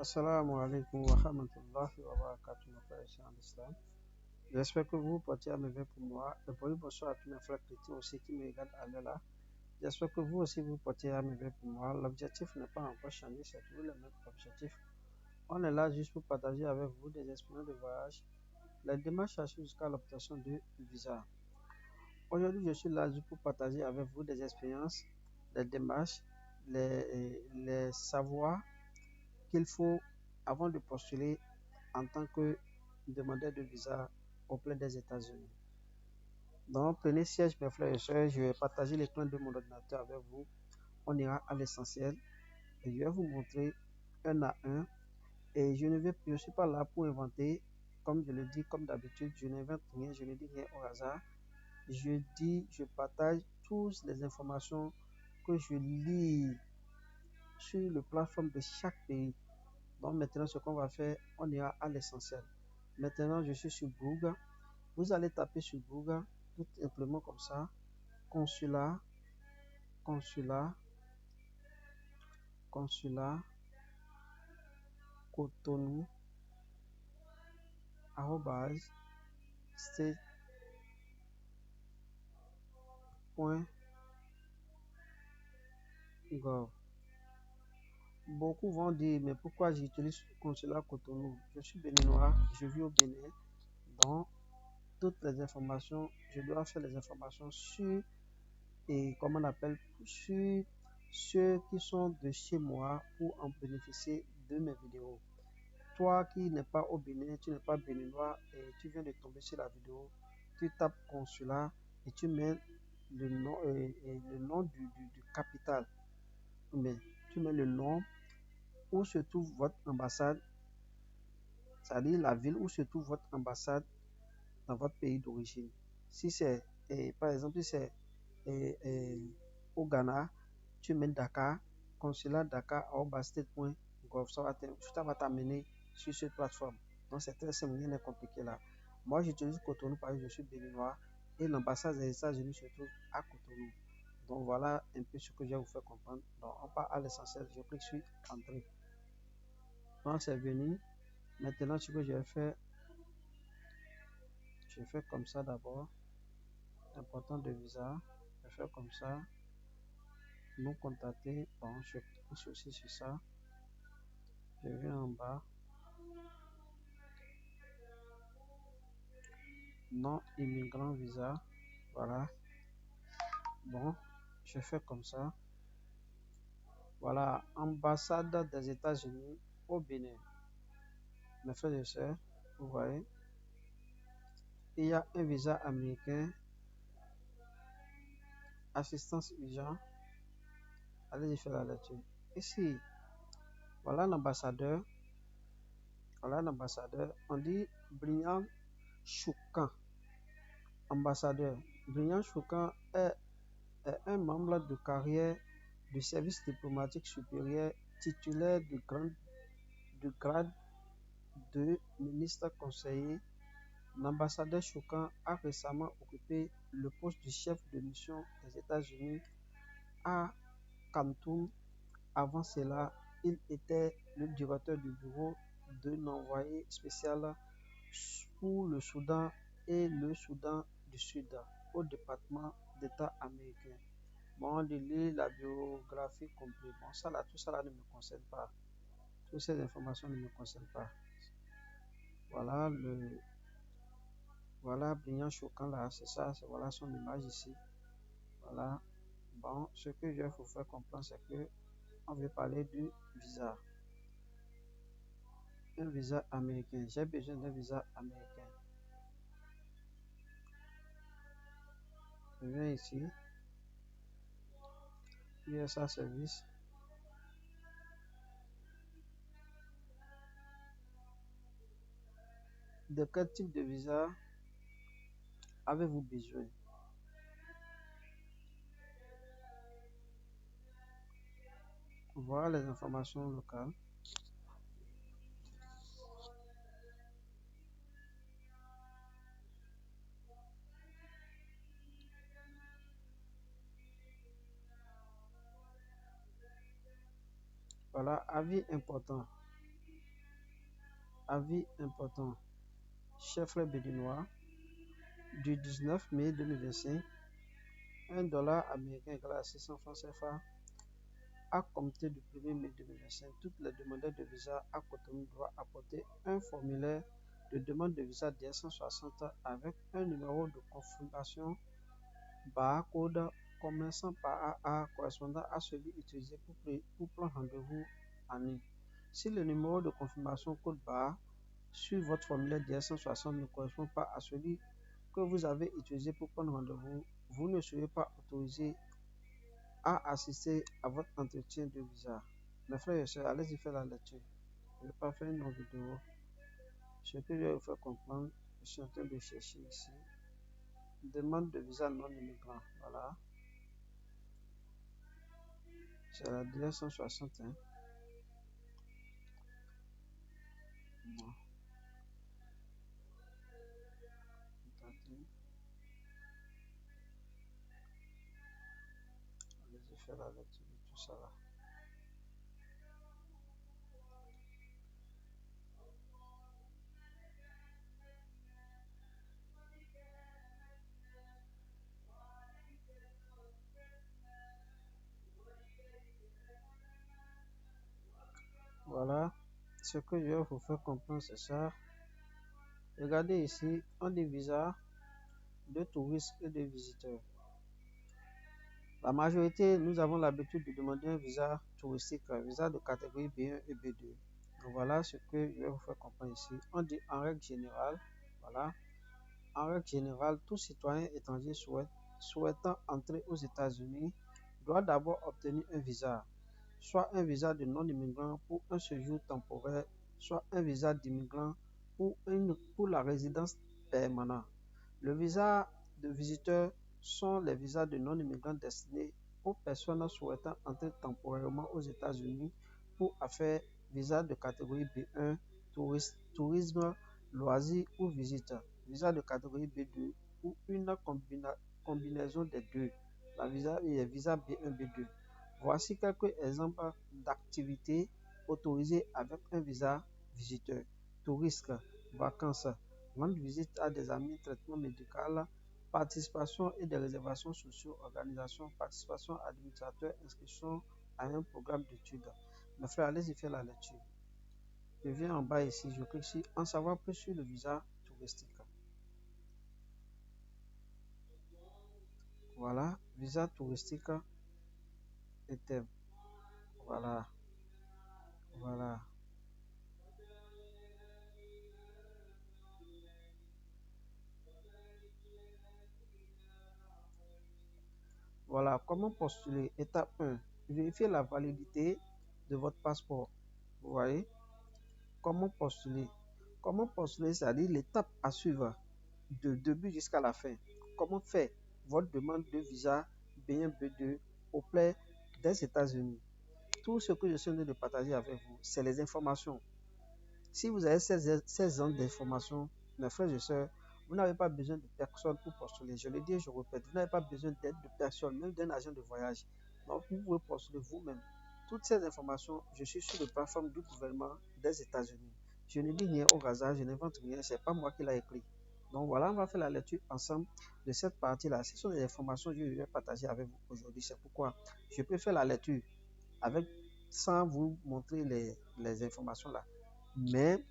Assalamu alaikum wa rahmatullahi wa barakatuh, mes frères et sœurs en islam. J'espère que vous vous portez à merveille pour moi. Et pour bonsoir à tous mes frères chrétiens aussi qui me regardent à l'heure là. J'espère que vous aussi vous portez à merveille pour moi. L'objectif n'est pas encore changé, c'est toujours le même objectif. On est là juste pour partager avec vous des expériences de voyage, les démarches à suivre jusqu'à l'obtention du visa. Aujourd'hui, je suis là juste pour partager avec vous des expériences, des démarches, les savoirs qu'il faut avant de postuler en tant que demandeur de visa auprès des États-Unis. Donc, prenez siège, mes frères et sœurs. Je vais partager l'écran de mon ordinateur avec vous. On ira à l'essentiel et je vais vous montrer un à un. Et je ne suis pas là pour inventer, comme je le dis, comme d'habitude. Je n'invente rien, je ne dis rien au hasard. Je partage toutes les informations que je lis sur le plateforme de chaque pays. Donc maintenant, ce qu'on va faire, on ira à l'essentiel. Maintenant, je suis sur Google. Vous allez taper sur Google, tout simplement comme ça, consulat, consulat, consulat, Cotonou, arrobase, state.gov. Beaucoup vont dire, mais pourquoi j'utilise consulat Cotonou? Je suis béninois, je vis au Bénin, donc toutes les informations, je dois faire les informations sur, et comment on appelle, sur ceux qui sont de chez moi pour en bénéficier de mes vidéos. Toi qui n'es pas au Bénin, tu n'es pas béninois et tu viens de tomber sur la vidéo, tu tapes consulat et tu mets le nom, le nom du capital. Mais tu mets le nom où se trouve votre ambassade, c'est-à-dire la ville où se trouve votre ambassade dans votre pays d'origine. Si c'est, par exemple, si c'est au Ghana, tu mets Dakar, consulat Dakar, state.gov, ça va t'amener sur cette plateforme. Donc c'est très simple, rien n'est compliqué là. Moi j'utilise Cotonou parce que je suis béninois et l'ambassade des États-Unis se trouve à Cotonou. Donc voilà un peu ce que je vais vous faire comprendre. Donc on part à l'essentiel, je clique sur Entrée. Donc c'est venu. Maintenant ce que je vais faire, je fais comme ça d'abord. Important de visa, je fais comme ça. Nous contacter, bon, je pousse aussi sur ça. Je viens en bas. Non immigrant visa. Voilà. Bon, je fais comme ça. Voilà, ambassade des États-Unis au Bénin. Mes frères et sœurs, vous voyez, il y a un visa américain, assistance urgente. Allez-y faire la lecture. Ici, voilà l'ambassadeur. Voilà l'ambassadeur. On dit Brian Choukan. Ambassadeur. Brian Choukan est un membre de carrière du service diplomatique supérieur titulaire du grade de ministre conseiller. L'ambassadeur Choukan a récemment occupé le poste du chef de mission des États-Unis à Khartoum. Avant cela, il était le directeur du bureau de l'envoyé spécial pour le Soudan et le Soudan du Sud au département d'État américain. Bon, de lire la biographie complète. Bon, ça là, tout ça là ne me concerne pas. Toutes ces informations ne me concernent pas. Voilà voilà Brian Choukan là, c'est ça, voilà son image ici. Voilà. Bon, ce que je vais vous faire comprendre, c'est que on veut parler du visa. Un visa américain. J'ai besoin d'un visa américain. Je viens ici. USA Service. De quel type de visa avez-vous besoin? Voilà les informations locales. Voilà, avis important. Avis important. Chers frères béninois, du 19 mai 2025, $1 américain égale à 600 francs CFA. À compter du 1er mai 2025, tous les demandeurs de visa à Cotonou doivent apporter un formulaire de demande de visa DS160 avec un numéro de confirmation barcode commençant par AA correspondant à celui utilisé pour prendre rendez-vous en ligne. Si le numéro de confirmation code barre sur votre formulaire DS160 ne correspond pas à celui que vous avez utilisé pour prendre rendez-vous, vous ne serez pas autorisé à assister à votre entretien de visa. Mes frères et sœurs, allez-y faire la lecture. Je ne vais pas faire une autre vidéo. Ce que je vais vous faire comprendre, je suis en train de chercher ici. Demande de visa non immigrant. Voilà. C'est la DS160. Hein. Bon. Allez-y faire la lecture de tout ça là. Voilà. Ce que je vais vous faire comprendre, c'est ça. Regardez ici, on dit visa de touristes et de visiteurs. La majorité, nous avons l'habitude de demander un visa touristique, un visa de catégorie B1 et B2. Donc voilà ce que je vais vous faire comprendre ici. On dit en règle générale, voilà, en règle générale, tout citoyen étranger souhaitant entrer aux États-Unis doit d'abord obtenir un visa, soit un visa de non-immigrant pour un séjour temporaire, soit un visa d'immigrant pour la résidence permanente. Le visa de visiteur sont les visas de non-immigrants destinés aux personnes souhaitant entrer temporairement aux États-Unis pour affaires, visa de catégorie B1, tourisme, loisirs ou visite, visa de catégorie B2 ou une combinaison des deux, les visas B1, B2. Voici quelques exemples d'activités autorisées avec un visa visiteur. Tourisme, vacances, rendre visite à des amis, traitement médical, participation et des réservations sociaux, organisation, participation administrateur, inscription à un programme d'études. Mes frères, allez-y faire la lecture. Je viens en bas ici, je clique ici, en savoir plus sur le visa touristique. Voilà, visa touristique et thème. Voilà, voilà. Voilà, comment postuler? Étape 1. Vérifier la validité de votre passeport. Vous voyez? Comment postuler? Comment postuler, c'est-à-dire l'étape à suivre de début jusqu'à la fin. Comment faire votre demande de visa B1, B2 auprès des États-Unis? Tout ce que je suis en train de partager avec vous, c'est les informations. Si vous avez 16 ans d'informations, mes frères et sœurs, vous n'avez pas besoin de personne pour postuler. Je le dis et je répète, vous n'avez pas besoin d'aide de personne, même d'un agent de voyage. Donc, vous pouvez postuler vous-même. Toutes ces informations, je suis sur la plateforme du gouvernement des États-Unis. Je ne dis rien au hasard, je n'invente rien, ce n'est pas moi qui l'ai écrit. Donc voilà, on va faire la lecture ensemble de cette partie-là. Ce sont des informations que je vais partager avec vous aujourd'hui. C'est pourquoi je peux faire la lecture avec, sans vous montrer les informations là. Mais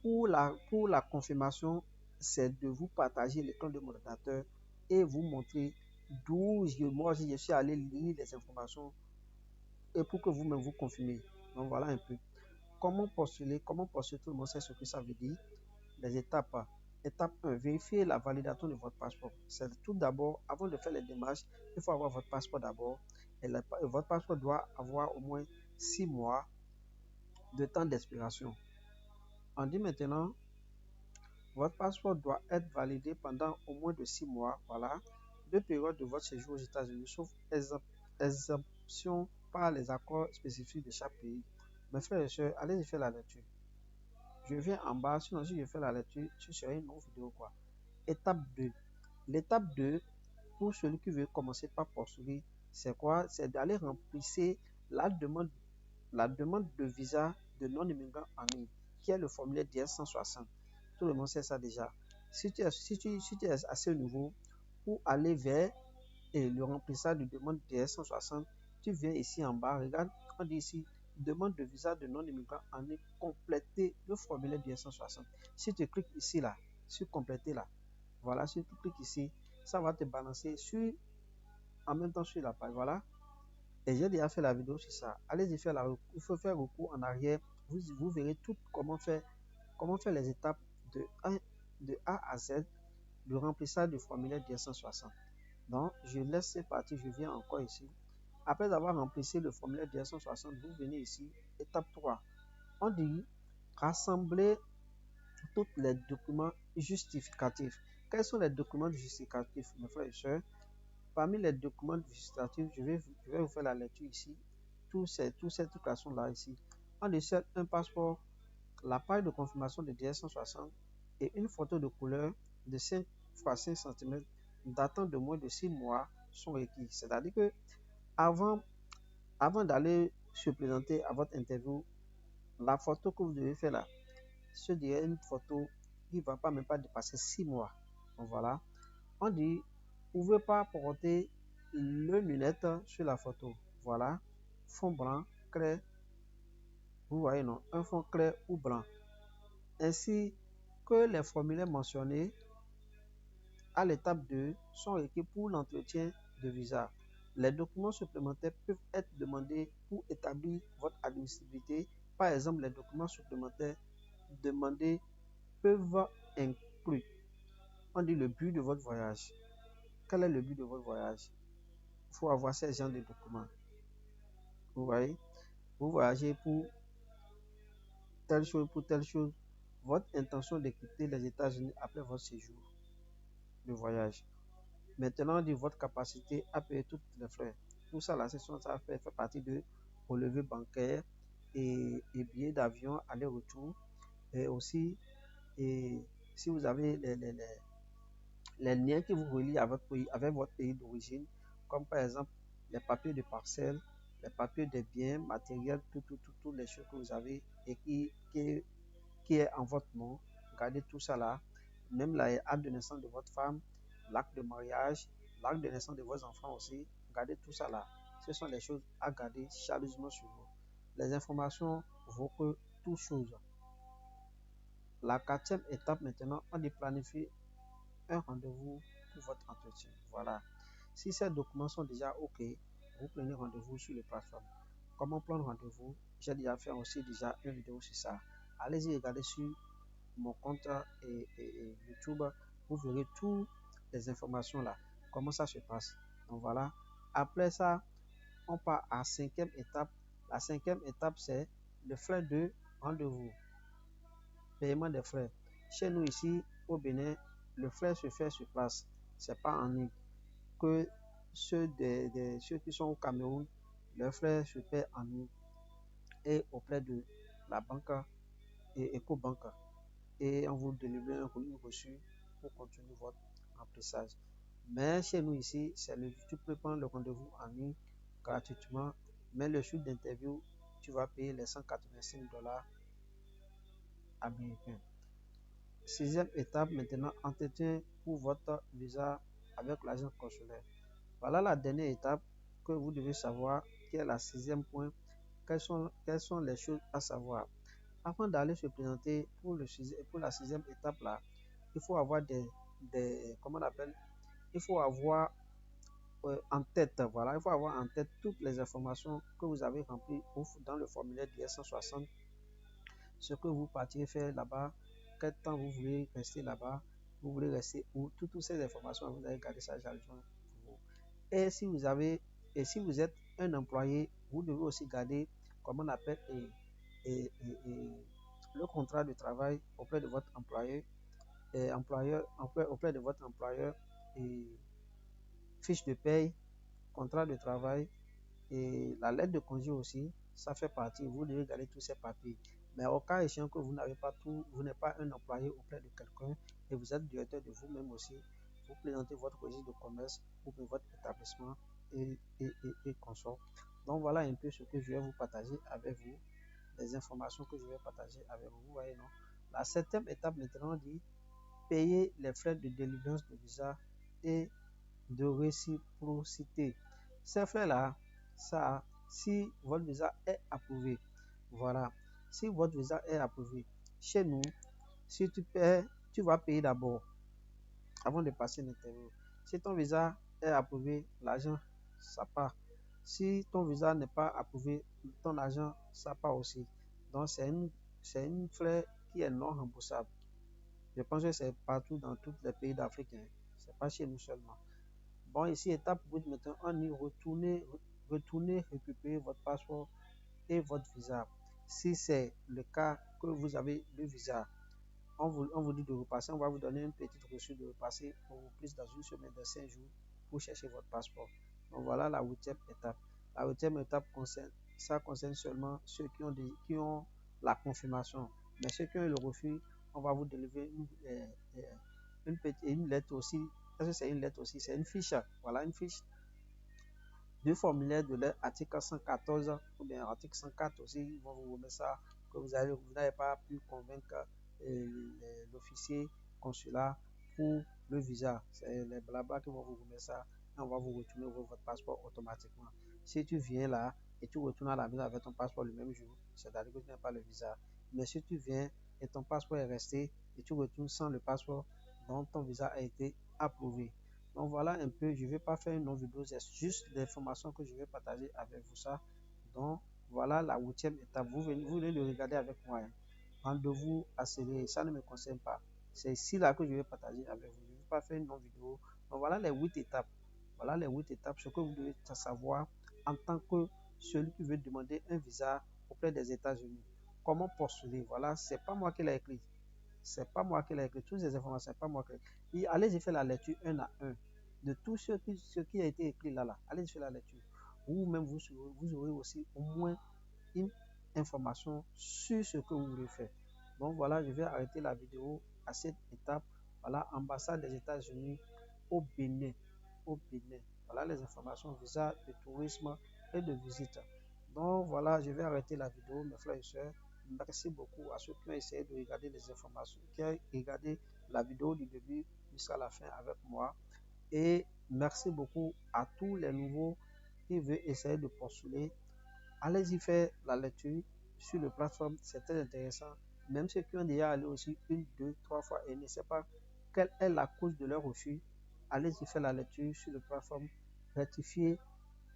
pour la confirmation, c'est de vous partager l'écran de mon ordinateur et vous montrer d'où moi je suis allé lire les informations et pour que vous-même vous confirmez. Donc voilà un peu. Comment postuler, tout le monde sait ce que ça veut dire. Les étapes. Étape 1, vérifier la validation de votre passeport. C'est tout d'abord, avant de faire les démarches, il faut avoir votre passeport d'abord. Et votre passeport doit avoir au moins 6 mois de temps d'expiration. On dit maintenant, votre passeport doit être validé pendant au moins de 6 mois, voilà, de période de votre séjour aux États-Unis, sauf exemption par les accords spécifiques de chaque pays. Mes frères et sœurs, allez-y faire la lecture. Je viens en bas, sinon si je fais la lecture, ce serait une autre vidéo quoi. Étape 2. L'étape 2, pour celui qui veut commencer par postuler, c'est quoi? C'est d'aller remplir la demande de visa de non-immigrant en ligne. qui est le formulaire DS 160. Tout le monde sait ça déjà. Si tu es à ce niveau, pour aller vers le remplissage de demande DS 160, tu viens ici en bas, regarde, on dit ici demande de visa de non-immigrant en est compléter le formulaire DS 160. Si tu cliques ici là, sur compléter là, voilà, si tu cliques ici, ça va te balancer sur en même temps sur la page, voilà. Et j'ai déjà fait la vidéo sur ça. Allez-y faire il faut faire recours en arrière. Vous verrez tout comment faire les étapes de A à Z, le remplissage du formulaire DS 160. Donc, je laisse ces parties, je viens encore ici. Après avoir rempli le formulaire DS 160, vous venez ici, étape 3. On dit rassembler tous les documents justificatifs. Quels sont les documents justificatifs, mes frères et sœurs? Parmi les documents justificatifs, je vais vous faire la lecture ici. Tous ces trucs-là ici. On décèle un passeport, la page de confirmation de DS 160 et une photo de couleur de 5 x 5 cm datant de moins de 6 mois sont requis. C'est-à-dire que avant d'aller se présenter à votre interview, la photo que vous devez faire là, ce dirait une photo qui ne va pas même pas dépasser 6 mois. Donc voilà. On dit, vous ne pouvez pas porter le lunette sur la photo. Voilà. Fond blanc, clair. Vous voyez, non? Un fond clair ou blanc. Ainsi que les formulaires mentionnés à l'étape 2 sont requis pour l'entretien de visa. Les documents supplémentaires peuvent être demandés pour établir votre admissibilité. Par exemple, les documents supplémentaires demandés peuvent inclure, on dit le but de votre voyage. Quel est le but de votre voyage? Il faut avoir ces genres de documents. Vous voyez, vous voyagez pour telle chose, pour telle chose. Votre intention de quitter les États-Unis après votre séjour de voyage. Maintenant, on dit votre capacité à payer tous les frais. Tout ça, la session, ça fait partie de relevé bancaire et billets d'avion aller-retour. Et aussi, et si vous avez les liens qui vous relient avec votre pays d'origine, comme par exemple les papiers de parcelle, les papiers des biens matériels, toutes les choses que vous avez et qui est en votre nom. Gardez tout ça là. Même l'acte de naissance de votre femme, l'acte de mariage, l'acte de naissance de vos enfants aussi. Gardez tout ça là. Ce sont les choses à garder chaleureusement sur vous. Les informations vaut que toutes choses. La 4e étape maintenant, on dit planifier un rendez-vous pour votre entretien. Voilà. Si ces documents sont déjà OK, vous prenez rendez-vous sur le plateforme. Comment prendre rendez-vous? J'ai déjà fait aussi une vidéo sur ça. Allez-y regarder sur mon compte et YouTube. Vous verrez toutes les informations là. Comment ça se passe. Donc voilà. Après ça, on part à 5e étape. La 5e étape, c'est le frais de rendez-vous. Paiement des frais. Chez nous ici, au Bénin, le frais se fait sur place. C'est pas en ligne. Que ceux qui sont au Cameroun, le frais se fait en ligne et auprès de la banque et Ecobank. Et on vous délivre un reçu pour continuer votre remplissage. Mais chez nous ici, tu peux prendre le rendez-vous en ligne gratuitement, mais le jour d'interview, tu vas payer les 185 $ américains. 6e étape maintenant, entretien pour votre visa avec l'agent consulaire. Voilà la dernière étape que vous devez savoir, qui est la 6e point. Quelles sont les choses à savoir? Avant d'aller se présenter pour la 6e étape là, il faut avoir comment on appelle, il faut avoir en tête, voilà, il faut avoir en tête toutes les informations que vous avez remplies dans le formulaire DS 160, ce que vous partiez faire là-bas, quel temps vous voulez rester là-bas, vous voulez rester où, toutes ces informations, vous avez gardé ça pour vous. Et si vous êtes un employé, vous devez aussi garder, comme on appelle, le contrat de travail auprès de votre employeur, auprès de votre employeur, et fiche de paye, contrat de travail et la lettre de congé aussi, ça fait partie. Vous devez garder tous ces papiers. Mais au cas échéant que vous n'avez pas tout, vous n'êtes pas un employé auprès de quelqu'un et vous êtes directeur de vous-même aussi, vous présentez votre registre de commerce ou votre établissement et consort. Donc voilà un peu ce que je vais vous partager avec vous, les des informations que je vais partager avec vous. Vous voyez, non? La septième étape maintenant dit payer les frais de délivrance de visa et de réciprocité. Ces frais-là, ça, si votre visa est approuvé, voilà, si votre visa est approuvé, chez nous, si tu paies, tu vas payer d'abord avant de passer l'interview. Si ton visa est approuvé, l'argent, ça part. Si ton visa n'est pas approuvé, ton argent, ça part aussi. Donc, c'est une frais qui est non remboursable. Je pense que c'est partout dans tous les pays d'Afrique. Hein. Ce n'est pas chez nous seulement. Bon, ici, étape 8, maintenant, on y retournez récupérer votre passeport et votre visa. Si c'est le cas que vous avez le visa, on vous dit de repasser, on va vous donner une petite reçu de repasser pour plus dans une semaine, de 5 jours, pour chercher votre passeport. Donc voilà la huitième étape. La huitième étape concerne seulement ceux qui ont la confirmation. Mais ceux qui ont eu le refus, on va vous délivrer une lettre aussi. Est-ce que c'est une lettre aussi? C'est une fiche. Voilà une fiche. Deux formulaires de l'article 114 ou bien article 104 aussi. Ils vont vous remettre ça que vous n'avez pas pu convaincre l'officier consulat pour le visa. C'est les blabla qui vont vous remettre ça et on va vous retourner votre passeport automatiquement. Si tu viens là et tu retournes à la maison avec ton passeport le même jour, c'est-à-dire que tu n'as pas le visa. Mais si tu viens et ton passeport est resté et tu retournes sans le passeport, donc ton visa a été approuvé. Donc voilà un peu, je ne vais pas faire une longue vidéo, c'est juste l'information que je vais partager avec vous ça. Donc voilà la huitième étape. Vous venez de regarder avec moi. Hein. Rendez-vous accéléré, ça ne me concerne pas. C'est ici là que je vais partager avec vous. Je ne vais pas faire une longue vidéo. Donc voilà les 8 étapes. Voilà les 8 étapes, ce que vous devez savoir en tant que celui qui veut demander un visa auprès des États-Unis. Comment postuler? Voilà, c'est pas moi qui l'ai écrit. C'est pas moi qui l'ai écrit. Toutes ces informations, c'est pas moi qui l'ai écrit. Allez-y faire la lecture un à un de tout ce qui a été écrit là. Allez-y faire la lecture. Vous-même, vous aurez aussi au moins une information sur ce que vous voulez faire. Donc voilà, je vais arrêter la vidéo à cette étape. Voilà, ambassade des États-Unis au Bénin. Au Bénin. Voilà les informations, visa de tourisme et de visite. Donc voilà, je vais arrêter la vidéo, mes frères et sœurs. Merci beaucoup à ceux qui ont essayé de regarder les informations, qui ont regardé la vidéo du début jusqu'à la fin avec moi. Et merci beaucoup à tous les nouveaux qui veulent essayer de postuler. Allez-y faire la lecture sur le plateforme, c'est très intéressant. Même ceux qui ont déjà allé aussi une, deux, trois fois et ne savent pas quelle est la cause de leur refus, allez-y faire la lecture sur le plateforme, rectifier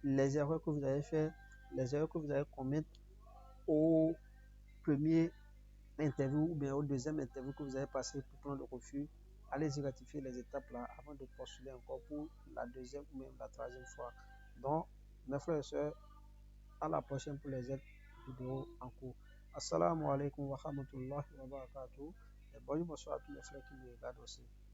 les erreurs que vous avez faites, les erreurs que vous avez commises au premier interview ou bien au deuxième interview que vous avez passé pour prendre le refus. Allez-y rectifier les étapes là avant de postuler encore pour la deuxième ou même la troisième fois. Donc, mes frères et sœurs, à la prochaine pour les autres vidéos en cours. Assalamu alaikum wa rahmatullahi wa barakatuh. Et bonjour, bonsoir à tous les frères qui me regardent aussi.